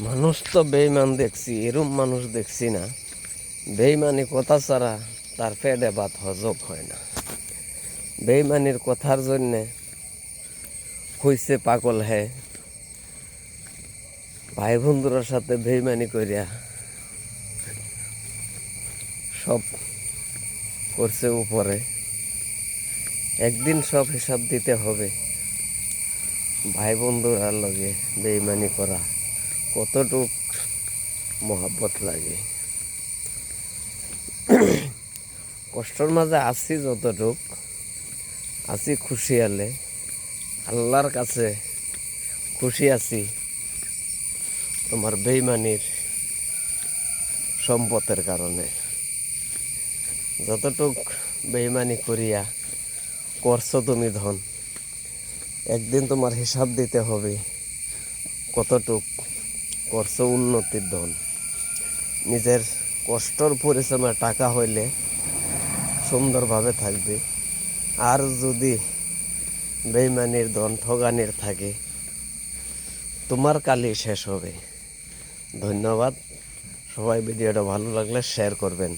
মানুষ তো বেইমান দেখছি, এরম মানুষ দেখছি না। বেইমানি কথা ছাড়া তার পেটে ভাত হজম হয় না। বেইমানির কথার জন্যে হইছে পাগল হে, ভাই বন্ধুর সাথে বেইমানি করিয়া সব করছে উপরে। একদিন সব হিসাব দিতে হবে। ভাই বন্ধুর লগে বেইমানি করা কতটুক মহাব্বত লাগে। কষ্টর মাঝে আছি, যতটুক আছি খুশি আলে আল্লাহর কাছে খুশি আছি তোমার বেইমানির সম্পদের কারণে। যতটুক বেইমানি করিয়া করছো তুমি ধন, একদিন তোমার হিসাব দিতে হবে কতটুক করছো উন্নতির ধন। নিজের কষ্টর পরিশ্রমের টাকা হইলে সুন্দরভাবে থাকবে, আর যদি বেইমানির ধন ঠগানির থাকে তোমার কালই শেষ হবে। ধন্যবাদ। সবাই ভিডিওটা ভালো লাগলে শেয়ার করবেন।